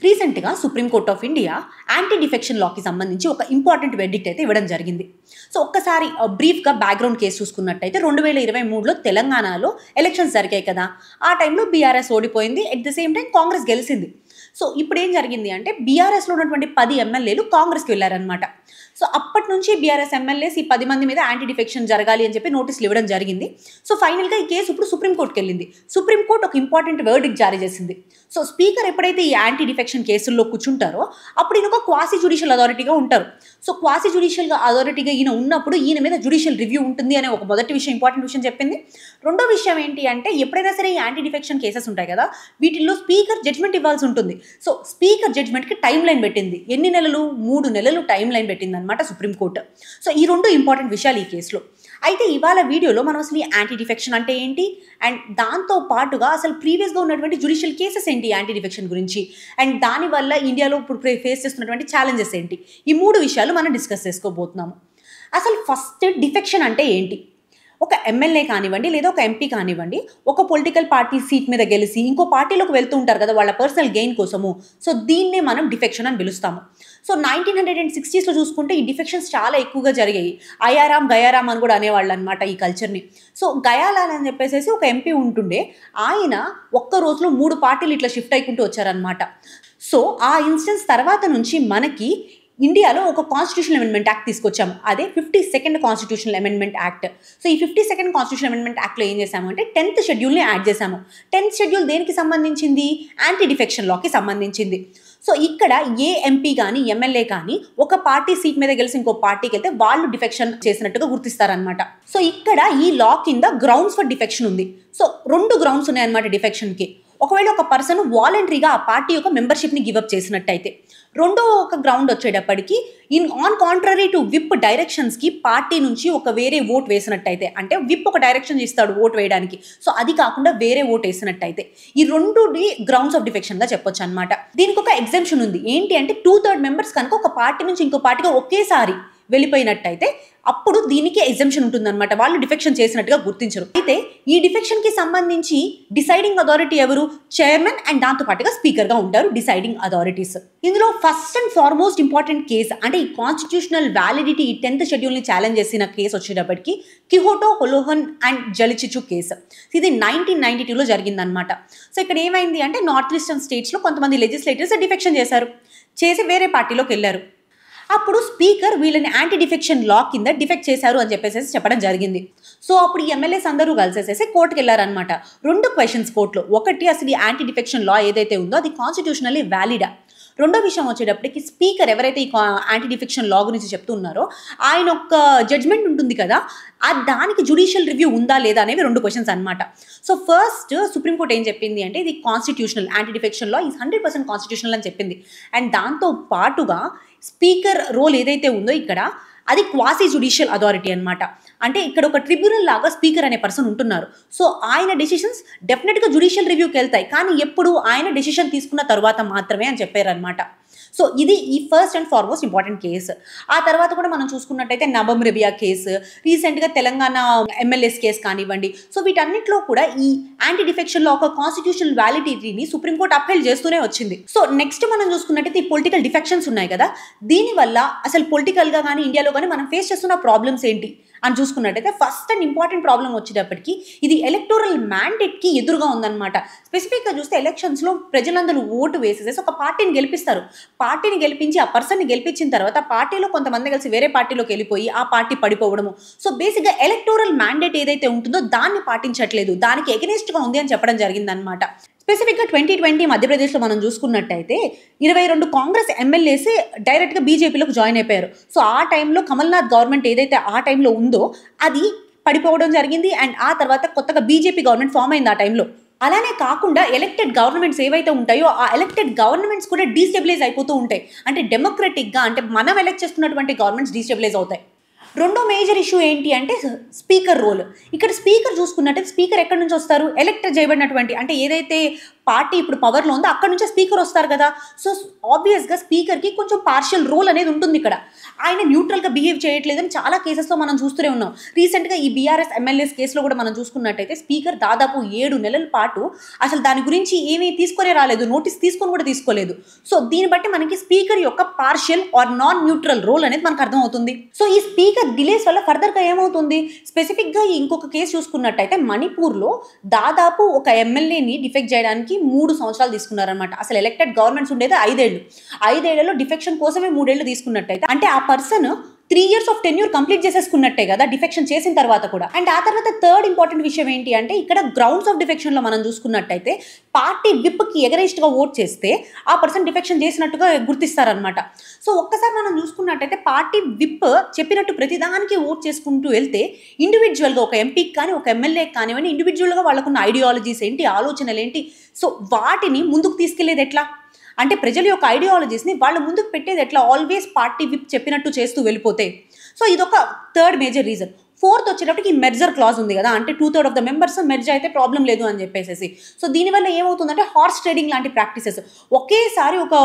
రీసెంట్గా supreme court of India anti defection లాకి సంబంధించి ఒక ఇంపార్టెంట్ వెర్డిక్ట్ అయితే ఇవ్వడం జరిగింది. సో ఒక్కసారి బ్రీఫ్గా బ్యాక్గ్రౌండ్ కేసు చూసుకున్నట్టయితే 2023లో తెలంగాణలో ఎలక్షన్స్ జరిగాయి కదా. ఆ టైంలో బీఆర్ఎస్ ఓడిపోయింది, at the same time Congress గెలిచింది. సో ఇప్పుడు ఏం జరిగింది అంటే బీఆర్ఎస్లో ఉన్నటువంటి 10 ఎమ్మెల్యేలు కాంగ్రెస్కి వెళ్ళారనమాట. సో అప్పటి నుంచి బీఆర్ఎస్ ఎమ్మెల్యేస్ ఈ 10 మంది మీద యాంటీ డిఫెక్షన్ జరగాలి అని చెప్పి నోటీసులు ఇవ్వడం జరిగింది. సో ఫైనల్గా ఈ కేసు ఇప్పుడు సుప్రీంకోర్టుకి వెళ్ళింది. సుప్రీంకోర్టు ఒక ఇంపార్టెంట్ వర్డిక్ట్ జారీ చేసింది. సో స్పీకర్ ఎప్పుడైతే ఈ యాంటీ డిఫెక్షన్ కేసుల్లో కూర్చుంటారో అప్పుడు ఈయన ఒక క్వాసీ జ్యుడిషియల్ అథారిటీగా ఉంటారు. సో క్వాసీ జ్యుడిషియల్ అథారిటీగా ఈయన ఉన్నప్పుడు ఈయన మీద జ్యుడిషియల్ రివ్యూ ఉంటుంది అనే ఒక మొదటి విషయం, ఇంపార్టెంట్ విషయం చెప్పింది. రెండో విషయం ఏంటి అంటే ఎప్పుడైనా సరే ఈ యాంటీ డిఫెక్షన్ కేసెస్ ఉంటాయి కదా, వీటిల్లో స్పీకర్ జడ్జ్మెంట్ ఇవ్వాల్సి ఉంటుంది. సో స్పీకర్ జడ్జ్మెంట్కి టైం లైన్ పెట్టింది. ఎన్ని నెలలు? 3 నెలలు టైం లైన్ పెట్టింది అనమాట సుప్రీంకోర్టు. సో ఈ 2 ఇంపార్టెంట్ విషయాలు ఈ కేసులో. అయితే ఇవాళ వీడియోలో మనం అసలు ఈ యాంటీ డిఫెక్షన్ అంటే ఏంటి, అండ్ దాంతో పాటుగా అసలు ప్రీవియస్గా ఉన్నటువంటి జ్యుడిషియల్ కేసెస్ ఏంటి యాంటీ డిఫెక్షన్ గురించి, అండ్ దానివల్ల ఇండియాలో ఇప్పుడు ఫేస్ చేస్తున్నటువంటి ఛాలెంజెస్ ఏంటి, ఈ 3 విషయాలు మనం డిస్కస్ చేసుకోబోతున్నాము. అసలు ఫస్ట్ డిఫెక్షన్ అంటే ఏంటి? ఒక ఎమ్మెల్యే కానివ్వండి లేదా ఒక ఎంపీ కానివ్వండి, ఒక పొలిటికల్ పార్టీ సీట్ మీద గెలిచి ఇంకో పార్టీలోకి వెళ్తూ ఉంటారు కదా వాళ్ళ పర్సనల్ గెయిన్ కోసము. సో దీన్నే మనం డిఫెక్షన్ అని పిలుస్తాము. సో 1960స్లో చూసుకుంటే ఈ డిఫెక్షన్స్ చాలా ఎక్కువగా జరిగాయి. అయారాం గయారాం అని కూడా అనేవాళ్ళు అనమాట ఈ కల్చర్ని. సో గయాలాల్ అని చెప్పేసి ఒక ఎంపీ ఉంటుండే, ఆయన ఒక్క రోజులో 3 పార్టీలు ఇట్లా షిఫ్ట్ అయికుంటూ వచ్చారనమాట. సో ఆ ఇన్స్టెన్స్ తర్వాత నుంచి మనకి ఇండియాలో ఒక కాన్స్టిట్యూషనల్ అమెండ్మెంట్ యాక్ట్ తీసుకొచ్చాము. అదే 52nd constitutional amendment act. So ఈ 52nd కాన్స్టిట్యూషనల్ అమెండ్మెంట్ యాక్ట్లో ఏం చేశాము అంటే 10th షెడ్యూల్ని యాడ్ చేశాము. 10th షెడ్యూల్ దేనికి సంబంధించింది? యాంటీ డిఫెక్షన్ లాకి సంబంధించింది. సో ఇక్కడ ఏ ఎంపీ కానీ ఎమ్మెల్యే కానీ ఒక పార్టీ సీట్ మీద గెలిచి ఇంకో పార్టీకి వెళ్తే వాళ్ళు డిఫెక్షన్ చేసినట్టుగా గుర్తిస్తారనమాట. సో ఇక్కడ ఈ లా కింద గ్రౌండ్స్ ఫర్ డిఫెక్షన్ ఉంది. సో 2 గ్రౌండ్స్ ఉన్నాయన్నమాట డిఫెక్షన్కి. ఒకవేళ ఒక పర్సన్ వాలంటరీగా ఆ పార్టీ యొక్క మెంబర్షిప్ని గివప్ చేసినట్టయితే. రెండో ఒక గ్రౌండ్ వచ్చేటప్పటికి ఆన్ కాంట్రరీ టు విప్ డైరెక్షన్స్కి పార్టీ నుంచి ఒక వేరే ఓట్ వేసినట్టయితే, అంటే విప్ ఒక డైరెక్షన్ ఇస్తాడు ఓట్ వేయడానికి, సో అది కాకుండా వేరే ఓట్ వేసినట్టయితే, ఈ 2 గ్రౌండ్స్ ఆఫ్ డిఫెక్షన్గా చెప్పొచ్చు అనమాట. దీనికి ఒక ఎగ్జెంప్షన్ ఉంది. ఏంటి అంటే 2/3 మెంబర్స్ కనుక ఒక పార్టీ నుంచి ఇంకో పార్టీగా ఒకేసారి వెళ్ళిపోయినట్టయితే అప్పుడు దీనికి ఎగ్జెంప్షన్ ఉంటుందన్నమాట. వాళ్ళు డిఫెక్షన్ చేసినట్టుగా గుర్తించరు. అయితే ఈ డిఫెక్షన్కి సంబంధించి డిసైడింగ్ అథారిటీ ఎవరు? చైర్మన్ అండ్ దాంతో పాటుగా స్పీకర్గా ఉంటారు డిసైడింగ్ అథారిటీస్. ఇందులో first and foremost important case అంటే ఈ కాన్స్టిట్యూషనల్ వ్యాలిడిటీ, ఈ 10th షెడ్యూల్ని ఛాలెంజ్ చేసిన కేసు వచ్చేటప్పటికి కిహోటో హొలోహన్ అండ్ జలిచిచు కేసు. ఇది 1992లో జరిగిందనమాట. సో ఇక్కడ ఏమైంది అంటే నార్త్ ఈస్టర్న్ స్టేట్స్లో కొంతమంది లెజిస్లేటర్స్ డిఫెక్షన్ చేసి వేరే పార్టీలోకి వెళ్ళారు. అప్పుడు స్పీకర్ వీళ్ళని యాంటీ డిఫెక్షన్ లా కింద డిఫెక్ట్ చేశారు అని చెప్పేసి చెప్పడం జరిగింది. సో అప్పుడు ఈ ఎమ్మెల్యేస్ అందరూ కలిసేసేసి కోర్టుకి వెళ్ళారనమాట. 2 క్వశ్చన్స్ కోర్టులో. ఒకటి, అసలు ఈ యాంటీ డిఫెక్షన్ లా ఏదైతే ఉందో అది కాన్స్టిట్యూషనల్లీ వ్యాలిడా. రెండో విషయం వచ్చేటప్పటికి స్పీకర్ ఎవరైతే ఈ యాంటీ డిఫెక్షన్ లా గురించి చెప్తున్నారో ఆయన ఒక జడ్జ్మెంట్ ఉంటుంది కదా, దానికి జ్యుడిషియల్ రివ్యూ ఉందా లేదా అనేవి 2 క్వశ్చన్స్ అనమాట. సో ఫస్ట్ సుప్రీంకోర్టు ఏం చెప్పింది అంటే ఇది constitutional, anti defection law is 100% constitutional అని చెప్పింది. అండ్ దాంతో పాటుగా స్పీకర్ రోల్ ఏదైతే ఉందో ఇక్కడ అది క్వాసీ జ్యుడిషియల్ అథారిటీ అనమాట. అంటే ఇక్కడ ఒక ట్రిబ్యునల్ లాగా స్పీకర్ అనే పర్సన్ ఉంటున్నారు. సో ఆయన డెసిషన్స్ డెఫినెట్గా జ్యుడిషియల్ రివ్యూకి వెళ్తాయి, కానీ ఎప్పుడు ఆయన డెసిషన్ తీసుకున్న తర్వాత మాత్రమే అని చెప్పారనమాట. సో ఇది ఈ first and foremost important case. ఆ తర్వాత కూడా మనం చూసుకున్నట్టయితే నబమ్ రెబియా కేసు, రీసెంట్గా తెలంగాణ ఎమ్మెల్యేస్ కేసు కానివ్వండి. సో వీటన్నిటిలో కూడా ఈ యాంటీ డిఫెక్షన్ లో ఒక కాన్స్టిట్యూషనల్ వ్యాలిడిటీని సుప్రీంకోర్టు అప్హెల్డ్ చేస్తూనే వచ్చింది. సో నెక్స్ట్ మనం చూసుకున్నట్టయితే ఈ పొలిటికల్ డిఫెక్షన్స్ ఉన్నాయి కదా, దీనివల్ల అసలు పొలిటికల్గా కానీ ఇండియాలో కానీ మనం ఫేస్ చేస్తున్న ప్రాబ్లమ్స్ ఏంటి అని చూసుకున్నట్టయితే ఫస్ట్ అండ్ ఇంపార్టెంట్ ప్రాబ్లం వచ్చేటప్పటికి ఇది ఎలక్టోరల్ మ్యాండేట్కి ఎదురుగా ఉందన్నమాట. స్పెసిఫిక్గా చూస్తే ఎలక్షన్స్లో ప్రజలందరూ ఓటు వేసేసి ఒక పార్టీని గెలిపిస్తారు. పార్టీని గెలిపించి ఆ పర్సన్ని గెలిపించిన తర్వాత పార్టీలో కొంతమంది కలిసి వేరే పార్టీలోకి వెళ్ళిపోయి ఆ పార్టీ పడిపోవడము. సో బేసిక్గా ఎలక్టోరల్ మ్యాండేట్ ఏదైతే ఉంటుందో దాన్ని పాటించట్లేదు, దానికి ఎగెనిస్ట్గా ఉంది అని చెప్పడం జరిగిందనమాట. స్పెసిఫిక్గా 2020 మధ్యప్రదేశ్లో మనం చూసుకున్నట్టయితే 22 కాంగ్రెస్ ఎమ్మెల్యేస్ డైరెక్ట్గా బీజేపీలోకి జాయిన్ అయిపోయారు. సో ఆ టైంలో కమల్నాథ్ గవర్నమెంట్ ఏదైతే ఆ టైంలో ఉందో అది పడిపోవడం జరిగింది. అండ్ ఆ తర్వాత కొత్తగా బీజేపీ గవర్నమెంట్ ఫామ్ అయింది ఆ టైంలో. అలానే కాకుండా ఎలక్టెడ్ గవర్నమెంట్స్ ఏవైతే ఉంటాయో ఆ ఎలక్టెడ్ గవర్నమెంట్స్ కూడా డీస్టెబిలైజ్ అయిపోతూ ఉంటాయి. అంటే డెమోక్రటిక్గా అంటే మనం ఎలక్ట్ చేసుకున్నటువంటి గవర్నమెంట్స్ డీస్టెబిలైజ్ అవుతాయి. రెండో మేజర్ ఇష్యూ ఏంటి అంటే స్పీకర్ రోల్. ఇక్కడ స్పీకర్ చూసుకున్నట్టయితే స్పీకర్ ఎక్కడి నుంచి వస్తారు? ఎలక్ట్ చేయబడినటువంటి, అంటే ఏదైతే పార్టీ ఇప్పుడు పవర్లో ఉందో అక్కడ నుంచే స్పీకర్ వస్తారు కదా. సో ఆబ్వియస్గా స్పీకర్కి కొంచెం పార్షియల్ రోల్ అనేది ఉంటుంది ఇక్కడ. ఆయన న్యూట్రల్గా బిహేవ్ చేయట్లేదని చాలా కేసెస్లో మనం చూస్తూనే ఉన్నాం. రీసెంట్గా ఈ బీఆర్ఎస్ ఎమ్మెల్యేస్ కేసులో కూడా మనం చూసుకున్నట్టయితే స్పీకర్ దాదాపు 7 నెలల పాటు అసలు దాని గురించి ఏమీ తీసుకొని రాలేదు, నోటీస్ తీసుకొని కూడా తీసుకోలేదు. సో దీన్ని బట్టి మనకి స్పీకర్ యొక్క partial or non neutral role అనేది మనకు అర్థమవుతుంది. సో ఈ స్పీకర్ డిలేస్ వల్ల ఫర్దర్గా ఏమవుతుంది, స్పెసిఫిక్గా ఇంకొక కేసు చూసుకున్నట్టయితే మణిపూర్లో దాదాపు ఒక ఎమ్మెల్యేని డిఫెక్ట్ చేయడానికి 3 సంవత్సరాలు తీసుకున్నారనమాట. అసలు ఎలక్టెడ్ గవర్నమెంట్స్ ఉండేది 5 ఏళ్ళు. 5 ఏళ్లలో డిఫెక్షన్ కోసమే 3 ఏళ్ళు తీసుకున్నట్టయితే అంటే ఆ person 3 years of tenure complete చేసేసుకున్నట్టే కదా డిఫెక్షన్ చేసిన తర్వాత కూడా. అండ్ ఆ తర్వాత థర్డ్ ఇంపార్టెంట్ విషయం ఏంటి అంటే ఇక్కడ గ్రౌండ్స్ ఆఫ్ డిఫెక్షన్లో మనం చూసుకున్నట్టయితే పార్టీ విప్కి ఎగరెస్ట్గా ఓట్ చేస్తే ఆ పర్సన్ డిఫెక్షన్ చేసినట్టుగా గుర్తిస్తారనమాట. సో ఒక్కసారి మనం చూసుకున్నట్టయితే పార్టీ విప్ చెప్పినట్టు ప్రతిదానికి ఓట్ చేసుకుంటూ వెళ్తే ఇండివిజువల్గా ఒక ఎంపీకి కానీ ఒక ఎమ్మెల్యేకి కానివ్వండి ఇండివిజువల్గా వాళ్ళకున్న ఐడియాలజీస్ ఏంటి, ఆలోచనలు ఏంటి, సో వాటిని ముందుకు తీసుకెళ్లేది ఎట్లా అంటే ప్రజల యొక్క ఐడియాలజీస్ని వాళ్ళ ముందుకు పెట్టేది ఎట్లా, ఆల్వేస్ పార్టీ విప్ చెప్పినట్టు చేస్తూ వెళ్ళిపోతే. సో ఇదొక థర్డ్ మేజర్ రీజన్. ఫోర్త్ వచ్చేటప్పటికి ఈ మెర్జర్ క్లాజ్ ఉంది కదా, అంటే 2/3 ఆఫ్ ద మెంబర్స్ మెర్జ్ అయితే ప్రాబ్లం లేదు అని చెప్పేసి. సో దీనివల్ల ఏమవుతుందంటే హార్స్ ట్రేడింగ్ లాంటి ప్రాక్టీసెస్ ఒకేసారి ఒక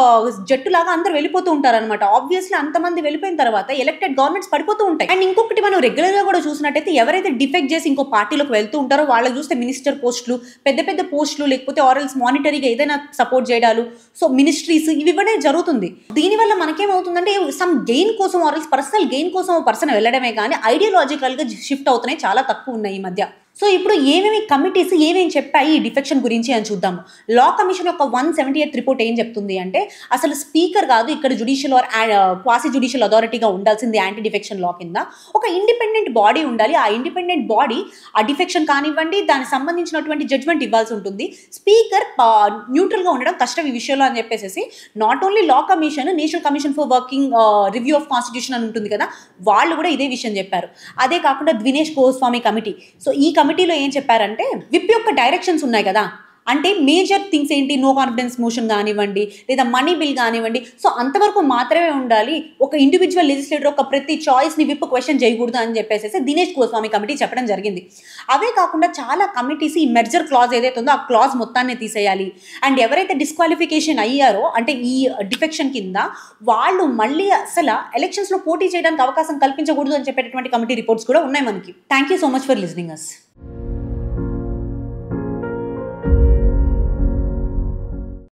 జట్టులాగా అందరూ వెళ్ళిపోతూ ఉంటారనమాట. ఆబ్వియస్లీ అంతమంది వెళ్ళిపోయిన తర్వాత ఎలక్టెడ్ గవర్నమెంట్స్ పడిపోతూ ఉంటాయి. అండ్ ఇంకొకటి మనం రెగ్యులర్గా కూడా చూసినట్టయితే ఎవరైతే డిఫెక్ట్ చేసి ఇంకో పార్టీలోకి వెళ్తూ ఉంటారో వాళ్ళకి చూస్తే మినిస్టర్ పోస్టులు, పెద్ద పెద్ద పోస్టులు, లేకపోతే ఆరల్స్ మానిటరీగా ఏదైనా సపోర్ట్ చేయడాలు, సో మినిస్ట్రీస్ ఇవి ఇవ్వడం జరుగుతుంది. దీనివల్ల మనకేమవుతుందంటే సమ్ గెయిన్ కోసం ఆరల్స్ పర్సనల్ గెయిన్ కోసం పర్సన్ వెళ్ళడమే కానీ ఐడియాలజికల్గా షిఫ్ట్ అవుతున్నాయి, చాలా తక్కువ ఉన్నాయి ఈ మధ్య. సో ఇప్పుడు ఏమేమి కమిటీస్ ఏమేమి చెప్పాయి ఈ డిఫెక్షన్ గురించి అని చూద్దాము. లా కమిషన్ యొక్క 178th రిపోర్ట్ ఏం చెప్తుంది అంటే అసలు స్పీకర్ కాదు ఇక్కడ జ్యుడిషియల్ ఆర్ క్వాసి జ్యుడిషియల్ అథారిటీగా ఉండాల్సింది యాంటీ డిఫెక్షన్ లా కింద. ఒక ఇండిపెండెంట్ బాడీ ఉండాలి. ఆ ఇండిపెండెంట్ బాడీ ఆ డిఫెక్షన్ కానివ్వండి దానికి సంబంధించినటువంటి జడ్జ్మెంట్ ఇవ్వాల్సి ఉంటుంది. స్పీకర్ న్యూట్రల్గా ఉండడం కష్టం ఈ విషయంలో అని చెప్పేసి not only law commission, national commission for working review of constitution అని ఉంటుంది కదా, వాళ్ళు కూడా ఇదే విషయం చెప్పారు. అదే కాకుండా ద్వినేష్ గోస్వామి కమిటీ, సో ఈ కమిటీలో ఏం చెప్పారంటే విప్ యొక్క డైరెక్షన్స్ ఉన్నాయి కదా, అంటే మేజర్ థింగ్స్ ఏంటి, నో కాన్ఫిడెన్స్ మోషన్ కానివ్వండి లేదా మనీ బిల్ కానివ్వండి, సో అంతవరకు మాత్రమే ఉండాలి. ఒక ఇండివిజువల్ లెజిస్లేటర్ ఒక ప్రతి చాయిస్ని విప్ క్వశ్చన్ చేయకూడదు అని చెప్పేసి దినేష్ గోస్వామి కమిటీ చెప్పడం జరిగింది. అవే కాకుండా చాలా కమిటీస్ ఈ మెర్జర్ క్లాజ్ ఏదైతే ఉందో ఆ క్లాజ్ మొత్తాన్ని తీసేయాలి. అండ్ ఎవరైతే డిస్క్వాలిఫికేషన్ అయ్యారో అంటే ఈ డిఫెక్షన్ కింద వాళ్ళు మళ్ళీ అసలు ఎలక్షన్స్లో పోటీ చేయడానికి అవకాశం కల్పించకూడదు అని చెప్పేటటువంటి కమిటీ రిపోర్ట్స్ కూడా ఉన్నాయి మనకి. Thank you so much for listening us.